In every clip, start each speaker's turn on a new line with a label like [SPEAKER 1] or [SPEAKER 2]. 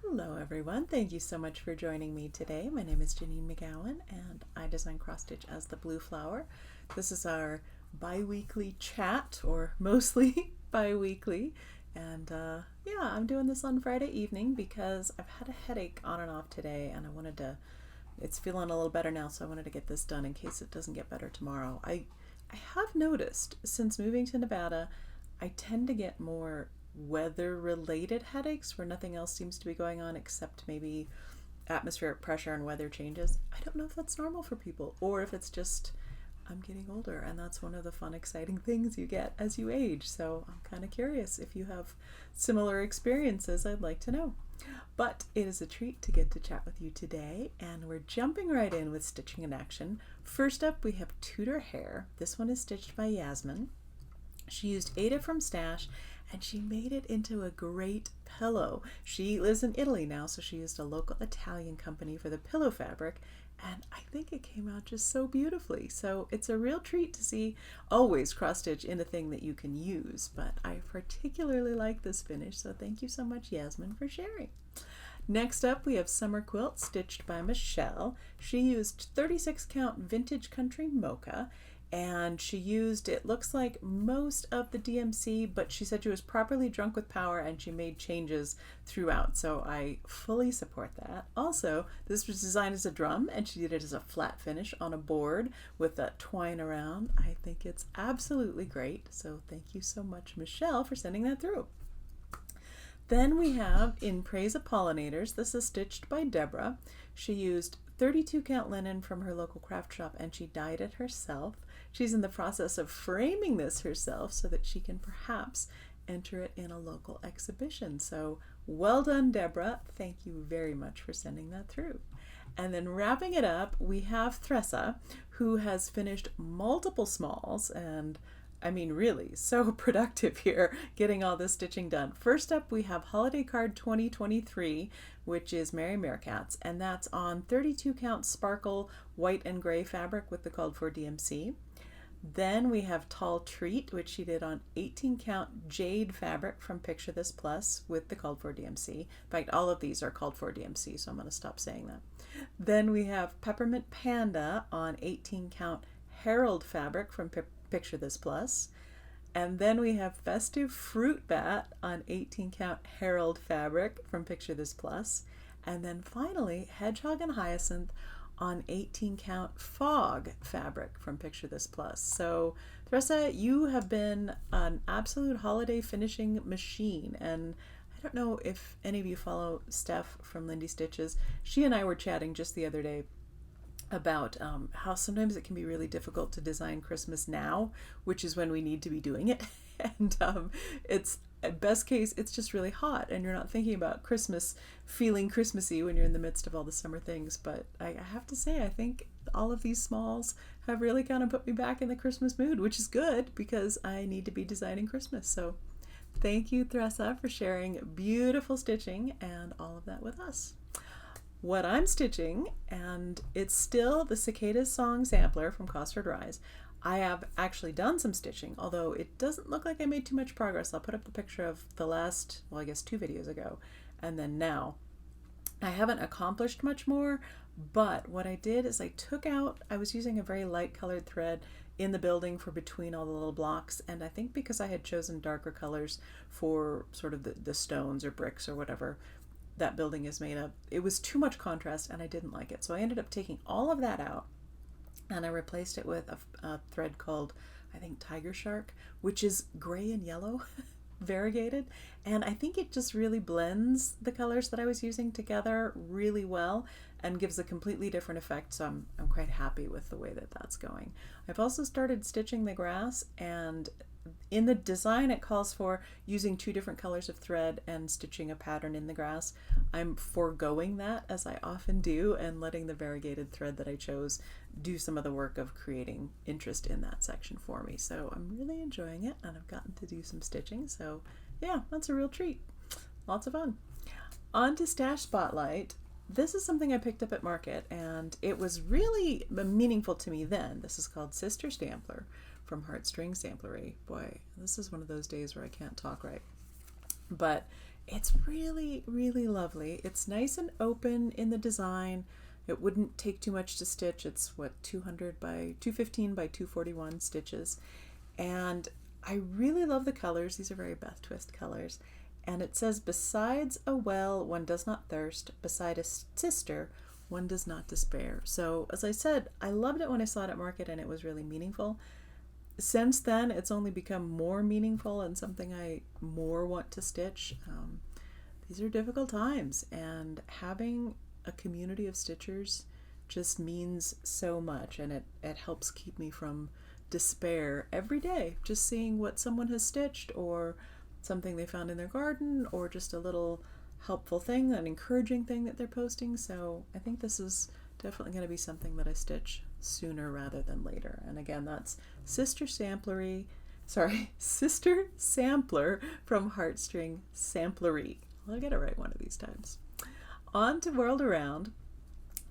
[SPEAKER 1] Hello everyone, thank you so much for joining me today. My name is Janine McGowan and I design cross stitch as the Blue Flower. This is our bi-weekly chat, or mostly bi-weekly, and yeah, I'm doing this on Friday evening because I've had a headache on and off today and it's feeling a little better now, so I wanted to get this done in case it doesn't get better tomorrow. I have noticed since moving to Nevada, I tend to get more weather-related headaches where nothing else seems to be going on except maybe atmospheric pressure and weather changes. I don't know if that's normal for people or if it's just I'm getting older, and that's one of the fun, exciting things you get as you age. So I'm kind of curious if you have similar experiences. I'd like to know. But it is a treat to get to chat with you today, and we're jumping right in with stitching in action. First up, we have Tudor Hare. This one is stitched by Yasmin. She used Ada from Stash, and she made it into a great pillow. She lives in Italy now, so she used a local Italian company for the pillow fabric, and I think it came out just so beautifully. So it's a real treat to see always cross-stitch in a thing that you can use, but I particularly like this finish, so thank you so much, Yasmin, for sharing. Next up, we have Summer Quilt stitched by Michelle. She used 36 count Vintage Country Mocha, and she used, it looks like, most of the DMC, but she said she was properly drunk with power and she made changes throughout, so I fully support that. Also, this was designed as a drum and she did it as a flat finish on a board with that twine around. I think it's absolutely great, so thank you so much, Michelle, for sending that through. Then we have In Praise of Pollinators. This is stitched by Deborah. She used 32 count linen from her local craft shop and she dyed it herself. She's in the process of framing this herself so that she can perhaps enter it in a local exhibition. So well done, Deborah. Thank you very much for sending that through. And then wrapping it up, we have Thressa, who has finished multiple smalls, and I mean, really, so productive here, getting all this stitching done. First up, we have Holiday Card 2023, which is Merry Meerkats, and that's on 32 count sparkle white and gray fabric with the called for DMC. Then we have Tall Treat, which she did on 18 count jade fabric from Picture This Plus with the called for DMC. In fact, all of these are called for DMC, so I'm going to stop saying that. Then we have Peppermint Panda on 18 count Herald fabric from Picture This Plus. And then we have Festive Fruit Bat on 18 count Herald fabric from Picture This Plus. And then finally, Hedgehog and Hyacinth on 18 count Fog fabric from Picture This Plus. So Thressa, you have been an absolute holiday finishing machine, and I don't know if any of you follow Steph from Lindy Stitches. She and I were chatting just the other day about how sometimes it can be really difficult to design Christmas now, which is when we need to be doing it. And it's, at best case, it's just really hot and you're not thinking about Christmas, feeling Christmassy when you're in the midst of all the summer things. But I have to say, I think all of these smalls have really kind of put me back in the Christmas mood, which is good because I need to be designing Christmas. So thank you, Thressa, for sharing beautiful stitching and all of that with us. What I'm stitching, and it's still the Cicadas song sampler from Cosford Rise. I have actually done some stitching, although it doesn't look like I made too much progress. I'll put up the picture of the last, well, I guess 2 videos ago, and then now. I haven't accomplished much more, but what I did is I was using a very light colored thread in the building for between all the little blocks, and I think because I had chosen darker colors for sort of the stones or bricks or whatever that building is made of, it was too much contrast and I didn't like it. So I ended up taking all of that out and I replaced it with a thread called, I think, Tiger Shark, which is gray and yellow variegated, and I think it just really blends the colors that I was using together really well and gives a completely different effect, so I'm quite happy with the way that that's going. I've also started stitching the grass, and in the design it calls for using 2 different colors of thread and stitching a pattern in the grass. I'm foregoing that, as I often do, and letting the variegated thread that I chose do some of the work of creating interest in that section for me. So I'm really enjoying it, and I've gotten to do some stitching, so yeah, that's a real treat. Lots of fun. On to Stash Spotlight. This is something I picked up at Market, and it was really meaningful to me then. This is called Sister Stampler from Heartstring Samplery. Boy, this is one of those days where I can't talk right. But It's really, really lovely. It's nice and open in the design. It wouldn't take too much to stitch. It's what, 215 by 241 stitches. And I really love the colors. These are very Beth Twist colors. And it says, besides a well, one does not thirst. Beside a sister, one does not despair. So as I said, I loved it when I saw it at market and it was really meaningful. Since then, it's only become more meaningful and something I more want to stitch. These are difficult times, and having a community of stitchers just means so much, and it helps keep me from despair every day, just seeing what someone has stitched or something they found in their garden or just a little helpful thing, an encouraging thing that they're posting. So I think this is definitely going to be something that I stitch sooner rather than later. And again, that's Sister Sampler from Heartstring, Samplery. I'll get it right one of these times. On to World Around.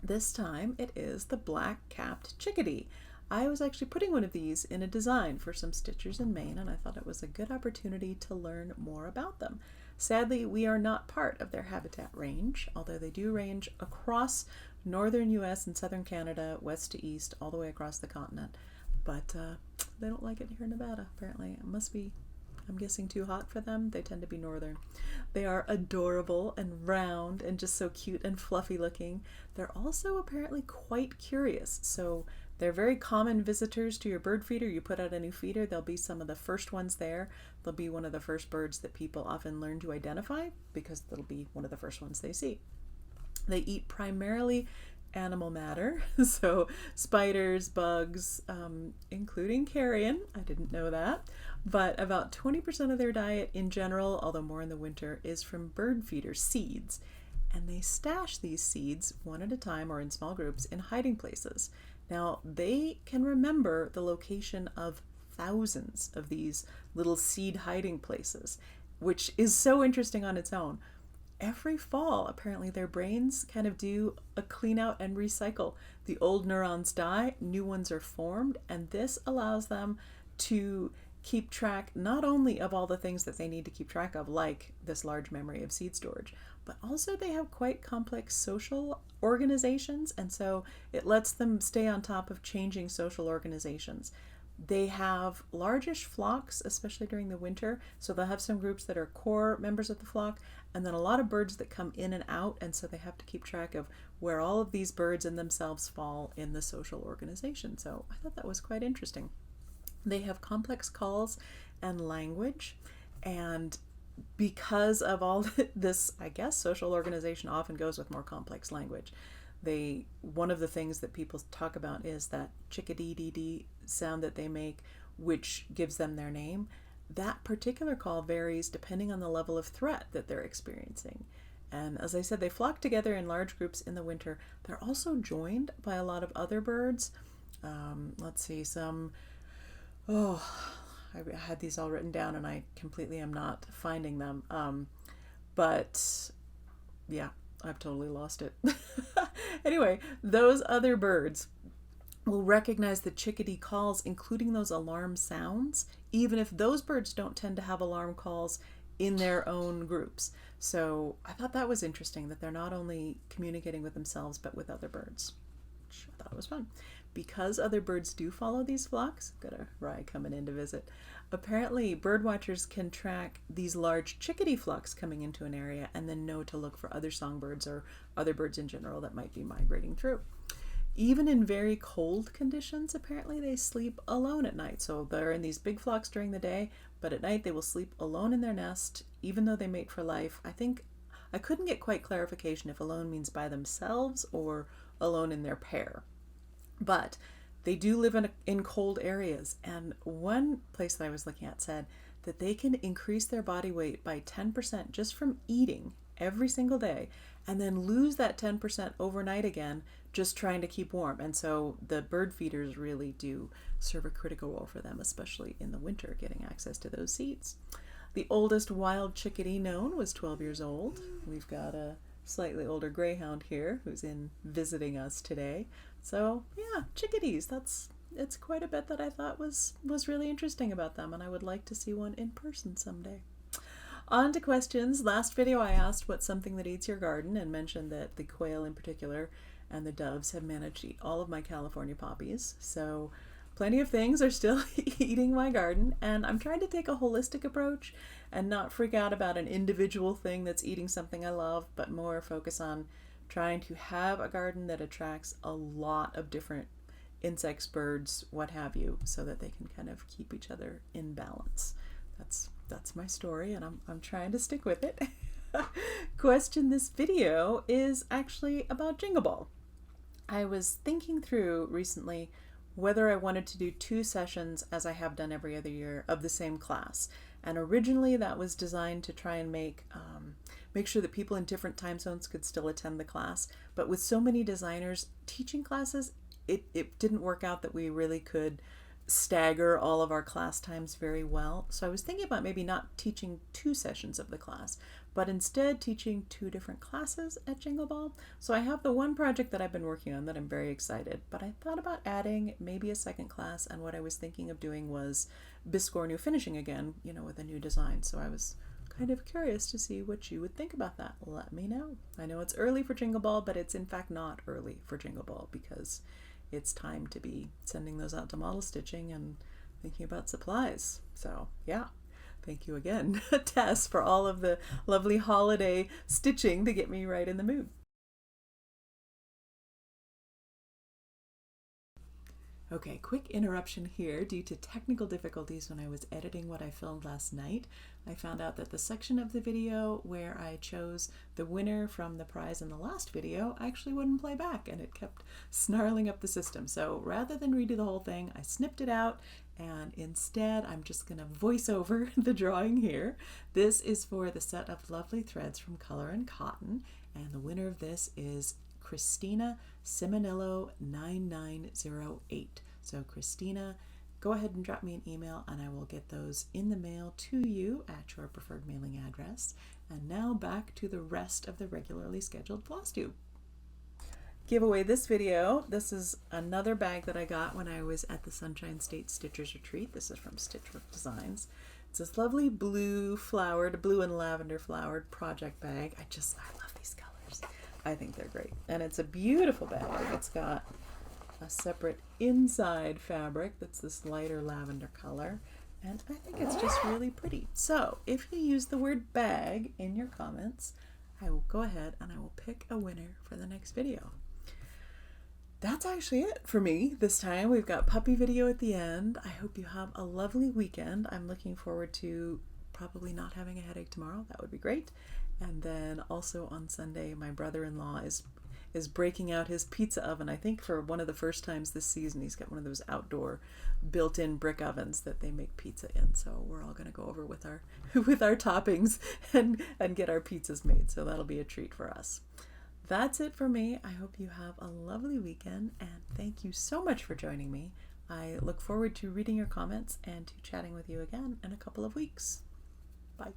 [SPEAKER 1] This time it is the black-capped chickadee. I was actually putting one of these in a design for some stitchers in Maine, and I thought it was a good opportunity to learn more about them. Sadly, we are not part of their habitat range, although they do range across northern US and southern Canada, west to east, all the way across the continent. But they don't like it here in Nevada, apparently. It must be, I'm guessing, too hot for them. They tend to be northern. They are adorable and round and just so cute and fluffy looking. They're also apparently quite curious, so they're very common visitors to your bird feeder. You put out a new feeder, they'll be some of the first ones there. They'll be one of the first birds that people often learn to identify because they'll be one of the first ones they see. They eat primarily animal matter, so spiders, bugs, including carrion. I didn't know that. But about 20% of their diet in general, although more in the winter, is from bird feeder seeds. And they stash these seeds one at a time or in small groups in hiding places. Now, they can remember the location of thousands of these little seed hiding places, which is so interesting on its own. Every fall, apparently, their brains kind of do a clean out and recycle. The old neurons die, new ones are formed, and this allows them to keep track not only of all the things that they need to keep track of, like this large memory of seed storage, but also they have quite complex social organizations, and so it lets them stay on top of changing social organizations. They have largish flocks, especially during the winter, so they'll have some groups that are core members of the flock, and then a lot of birds that come in and out, and so they have to keep track of where all of these birds and themselves fall in the social organization. So I thought that was quite interesting. They have complex calls and language, and because of all this, I guess, social organization often goes with more complex language. One of the things that people talk about is that chickadee sound that they make, which gives them their name. That particular call varies depending on the level of threat that they're experiencing. And as I said, they flock together in large groups in the winter. They're also joined by a lot of other birds. Let's see, I had these all written down and I completely am not finding them. But yeah, I've totally lost it. Anyway, those other birds will recognize the chickadee calls, including those alarm sounds, even if those birds don't tend to have alarm calls in their own groups. So I thought that was interesting, that they're not only communicating with themselves, but with other birds, which I thought was fun. Because other birds do follow these flocks, got a Rye coming in to visit, apparently bird watchers can track these large chickadee flocks coming into an area and then know to look for other songbirds or other birds in general that might be migrating through. Even in very cold conditions, apparently they sleep alone at night. So they're in these big flocks during the day, but at night they will sleep alone in their nest, even though they mate for life. I couldn't get quite clarification if alone means by themselves or alone in their pair. But they do live in cold areas, and one place that I was looking at said that they can increase their body weight by 10% just from eating every single day, and then lose that 10% overnight again just trying to keep warm. And so the bird feeders really do serve a critical role for them, especially in the winter, getting access to those seeds. The oldest wild chickadee known was 12 years old. We've got a slightly older greyhound here who's in visiting us today. So yeah, chickadees, it's quite a bit that I thought was really interesting about them, and I would like to see one in person someday. On to questions. Last video I asked what's something that eats your garden and mentioned that the quail in particular and the doves have managed to eat all of my California poppies. So plenty of things are still eating my garden, and I'm trying to take a holistic approach and not freak out about an individual thing that's eating something I love, but more focus on trying to have a garden that attracts a lot of different insects, birds, what have you, so that they can kind of keep each other in balance. That's my story, and I'm trying to stick with it. Question this video is actually about Jingle Ball. I was thinking through recently whether I wanted to do 2 sessions, as I have done every other year, of the same class. And originally that was designed to try and make sure that people in different time zones could still attend the class. But with so many designers teaching classes, it didn't work out that we really could stagger all of our class times very well. So I was thinking about maybe not teaching 2 sessions of the class, but instead teaching 2 different classes at Jingle Ball. So I have the one project that I've been working on that I'm very excited, but I thought about adding maybe a second class, and what I was thinking of doing was biscore new finishing again, with a new design. So I was kind of curious to see what you would think about that. Let me know. I know it's early for Jingle Ball, but it's in fact not early for Jingle Ball because it's time to be sending those out to model stitching and thinking about supplies. So yeah, thank you again, Tess, for all of the lovely holiday stitching to get me right in the mood. Okay, quick interruption here. Due to technical difficulties when I was editing what I filmed last night, I found out that the section of the video where I chose the winner from the prize in the last video actually wouldn't play back, and it kept snarling up the system. So rather than redo the whole thing, I snipped it out, and instead I'm just going to voice over the drawing here. This is for the set of lovely threads from Color and Cotton, and the winner of this is Christina Simonillo 9908. So Christina, go ahead and drop me an email and I will get those in the mail to you at your preferred mailing address. And now back to the rest of the regularly scheduled Flosstube. Giveaway this video. This is another bag that I got when I was at the Sunshine State Stitchers Retreat. This is from Stitchwork Designs. It's this lovely blue and lavender flowered project bag. I love these colors. I think they're great. And it's a beautiful bag. It's got a separate inside fabric that's this lighter lavender color. And I think it's just really pretty. So if you use the word bag in your comments, I will go ahead and I will pick a winner for the next video. That's actually it for me this time. We've got puppy video at the end. I hope you have a lovely weekend. I'm looking forward to probably not having a headache tomorrow. That would be great. And then also on Sunday, my brother-in-law is breaking out his pizza oven. I think for one of the first times this season, he's got one of those outdoor built-in brick ovens that they make pizza in. So we're all going to go over with our toppings and get our pizzas made. So that'll be a treat for us. That's it for me. I hope you have a lovely weekend, and thank you so much for joining me. I look forward to reading your comments and to chatting with you again in a couple of weeks. Bye.